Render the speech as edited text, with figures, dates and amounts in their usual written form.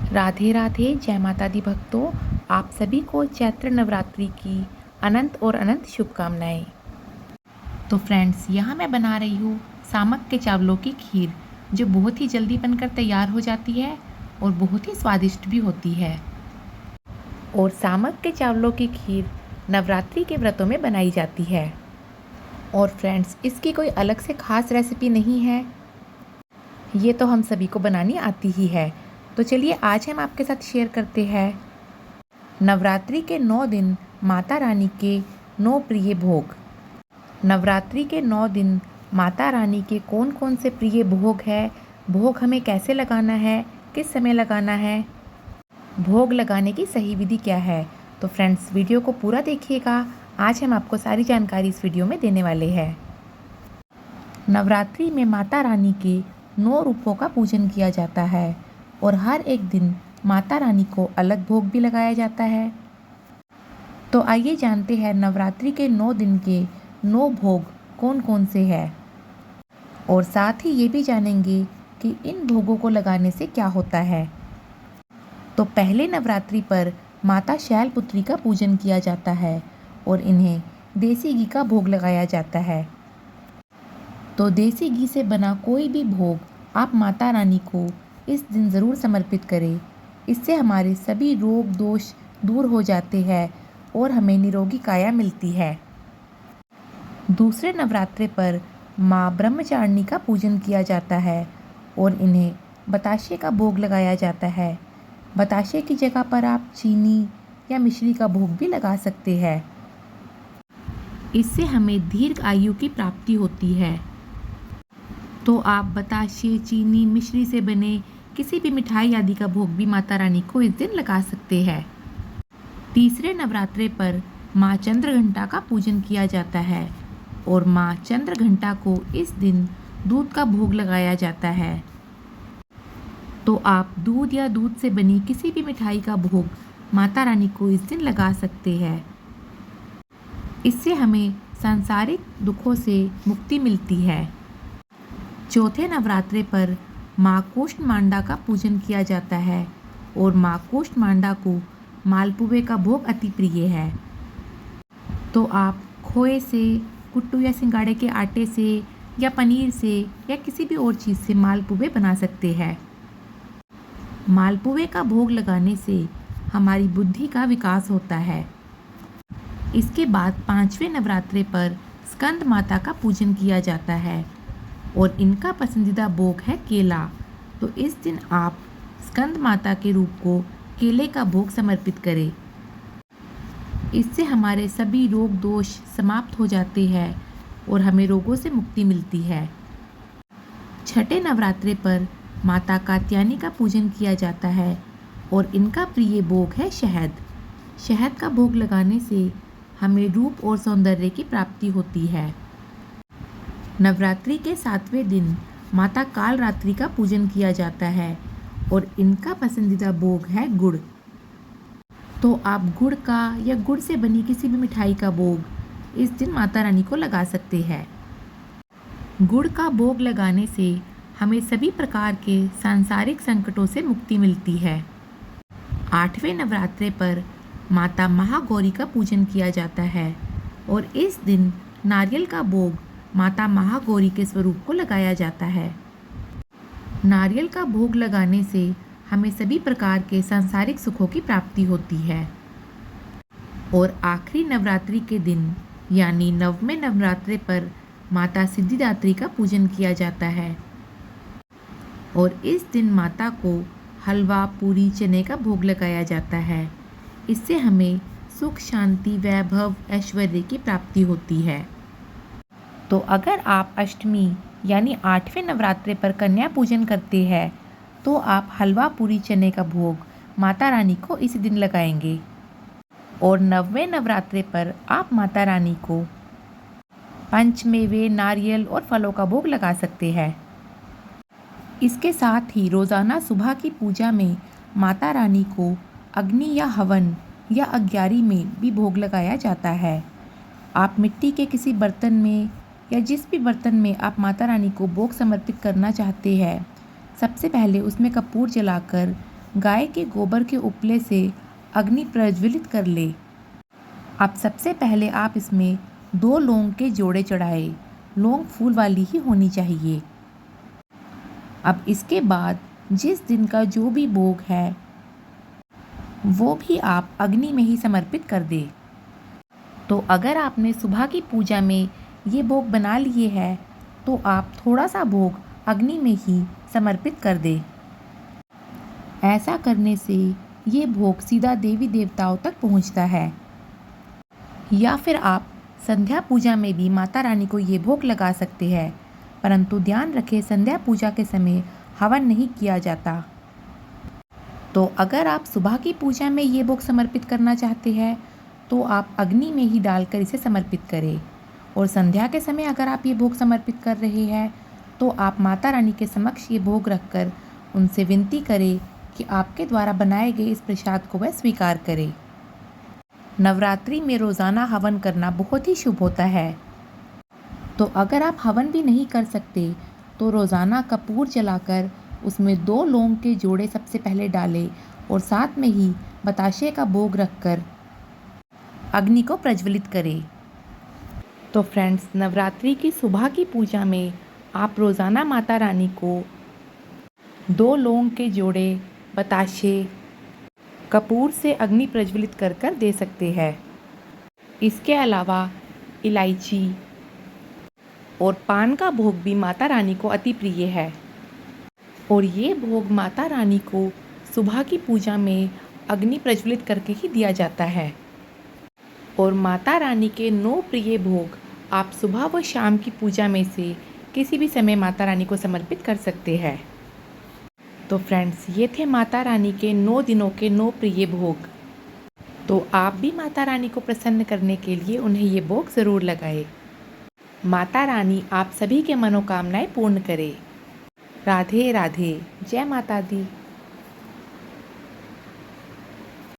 राधे राधे, जय माता दी भक्तों। आप सभी को चैत्र नवरात्रि की अनंत और अनंत शुभकामनाएं। तो फ्रेंड्स, यहाँ मैं बना रही हूँ सामक के चावलों की खीर, जो बहुत ही जल्दी बनकर तैयार हो जाती है और बहुत ही स्वादिष्ट भी होती है। और सामक के चावलों की खीर नवरात्रि के व्रतों में बनाई जाती है। और फ्रेंड्स, इसकी कोई अलग से खास रेसिपी नहीं है, ये तो हम सभी को बनानी आती ही है। तो चलिए आज हम आपके साथ शेयर करते हैं नवरात्रि के 9 दिन माता रानी के 9 प्रिय भोग। नवरात्रि के 9 दिन माता रानी के कौन कौन से प्रिय भोग है, भोग हमें कैसे लगाना है, किस समय लगाना है, भोग लगाने की सही विधि क्या है। तो फ्रेंड्स, वीडियो को पूरा देखिएगा। आज हम आपको सारी जानकारी इस वीडियो में देने वाले हैं। नवरात्रि में माता रानी के 9 रूपों का पूजन किया जाता है और हर एक दिन माता रानी को अलग भोग भी लगाया जाता है। तो आइए जानते हैं नवरात्रि के 9 दिन के 9 भोग कौन कौन से हैं, और साथ ही ये भी जानेंगे कि इन भोगों को लगाने से क्या होता है। तो पहले नवरात्रि पर माता शैलपुत्री का पूजन किया जाता है और इन्हें देसी घी का भोग लगाया जाता है। तो देसी घी से बना कोई भी भोग आप माता रानी को इस दिन ज़रूर समर्पित करें। इससे हमारे सभी रोग दोष दूर हो जाते हैं और हमें निरोगी काया मिलती है। दूसरे नवरात्रे पर माँ ब्रह्मचारिणी का पूजन किया जाता है और इन्हें बताशे का भोग लगाया जाता है। बताशे की जगह पर आप चीनी या मिश्री का भोग भी लगा सकते हैं। इससे हमें दीर्घ आयु की प्राप्ति होती है। तो आप बताशे, चीनी, मिश्री से बने किसी भी मिठाई आदि का भोग भी माता रानी को इस दिन लगा सकते हैं। तीसरे नवरात्रे पर माँ चंद्रघंटा का पूजन किया जाता है और माँ चंद्रघंटा को इस दिन दूध का भोग लगाया जाता है। तो आप दूध या दूध से बनी किसी भी मिठाई का भोग माता रानी को इस दिन लगा सकते हैं। इससे हमें सांसारिक दुखों से मुक्ति मिलती है। चौथे नवरात्रे पर माँ कूष्मांडा का पूजन किया जाता है और माँ कूष्मांडा को मालपुए का भोग अति प्रिय है। तो आप खोए से, कुट्टू या सिंगाड़े के आटे से या पनीर से या किसी भी और चीज़ से मालपुए बना सकते हैं। मालपुए का भोग लगाने से हमारी बुद्धि का विकास होता है। इसके बाद 5वें नवरात्रे पर स्कंद माता का पूजन किया जाता है और इनका पसंदीदा भोग है केला। तो इस दिन आप स्कंद माता के रूप को केले का भोग समर्पित करें। इससे हमारे सभी रोग दोष समाप्त हो जाते हैं और हमें रोगों से मुक्ति मिलती है। छठे नवरात्रे पर माता कात्यायनी का पूजन किया जाता है और इनका प्रिय भोग है शहद। शहद का भोग लगाने से हमें रूप और सौंदर्य की प्राप्ति होती है। नवरात्रि के 7वें दिन माता कालरात्रि का पूजन किया जाता है और इनका पसंदीदा भोग है गुड़। तो आप गुड़ का या गुड़ से बनी किसी भी मिठाई का भोग इस दिन माता रानी को लगा सकते हैं। गुड़ का भोग लगाने से हमें सभी प्रकार के सांसारिक संकटों से मुक्ति मिलती है। 8वें नवरात्रे पर माता महागौरी का पूजन किया जाता है और इस दिन नारियल का भोग माता महागौरी के स्वरूप को लगाया जाता है। नारियल का भोग लगाने से हमें सभी प्रकार के सांसारिक सुखों की प्राप्ति होती है। और आखिरी नवरात्रि के दिन यानी 9वें नवरात्रे पर माता सिद्धिदात्री का पूजन किया जाता है और इस दिन माता को हलवा, पूरी, चने का भोग लगाया जाता है। इससे हमें सुख, शांति, वैभव, ऐश्वर्य की प्राप्ति होती है। तो अगर आप अष्टमी यानी 8वें नवरात्रे पर कन्या पूजन करते हैं तो आप हलवा, पूरी, चने का भोग माता रानी को इस दिन लगाएंगे। और 9वें नवरात्रे पर आप माता रानी को पंचमेवे, नारियल और फलों का भोग लगा सकते हैं। इसके साथ ही रोज़ाना सुबह की पूजा में माता रानी को अग्नि या हवन या अग्यारी में भी भोग लगाया जाता है। आप मिट्टी के किसी बर्तन में या जिस भी बर्तन में आप माता रानी को भोग समर्पित करना चाहते हैं, सबसे पहले उसमें कपूर जलाकर गाय के गोबर के उपले से अग्नि प्रज्वलित कर ले। अब सबसे पहले आप इसमें 2 लौंग के जोड़े चढ़ाए। लौंग फूल वाली ही होनी चाहिए। अब इसके बाद जिस दिन का जो भी भोग है वो भी आप अग्नि में ही समर्पित कर दे। तो अगर आपने सुबह की पूजा में ये भोग बना लिए है तो आप थोड़ा सा भोग अग्नि में ही समर्पित कर दे। ऐसा करने से ये भोग सीधा देवी देवताओं तक पहुंचता है। या फिर आप संध्या पूजा में भी माता रानी को ये भोग लगा सकते हैं, परंतु ध्यान रखें संध्या पूजा के समय हवन नहीं किया जाता। तो अगर आप सुबह की पूजा में ये भोग समर्पित करना चाहते हैं तो आप अग्नि में ही डालकर इसे समर्पित करें, और संध्या के समय अगर आप ये भोग समर्पित कर रहे हैं तो आप माता रानी के समक्ष ये भोग रखकर उनसे विनती करें कि आपके द्वारा बनाए गए इस प्रसाद को वह स्वीकार करें। नवरात्रि में रोज़ाना हवन करना बहुत ही शुभ होता है। तो अगर आप हवन भी नहीं कर सकते तो रोज़ाना कपूर जलाकर उसमें 2 लौंग के जोड़े सबसे पहले डालें और साथ में ही बताशे का भोग रखकर अग्नि को प्रज्वलित करें। तो फ्रेंड्स, नवरात्रि की सुबह की पूजा में आप रोज़ाना माता रानी को 2 लौंग के जोड़े, बताशे, कपूर से अग्नि प्रज्वलित कर कर दे सकते हैं। इसके अलावा इलायची और पान का भोग भी माता रानी को अति प्रिय है, और ये भोग माता रानी को सुबह की पूजा में अग्नि प्रज्वलित करके ही दिया जाता है। और माता रानी के 9 प्रिय भोग आप सुबह व शाम की पूजा में से किसी भी समय माता रानी को समर्पित कर सकते हैं। तो फ्रेंड्स, ये थे माता रानी के 9 दिनों के 9 प्रिय भोग। तो आप भी माता रानी को प्रसन्न करने के लिए उन्हें ये भोग ज़रूर लगाएं। माता रानी आप सभी के मनोकामनाएं पूर्ण करे। राधे राधे। जय माता दी।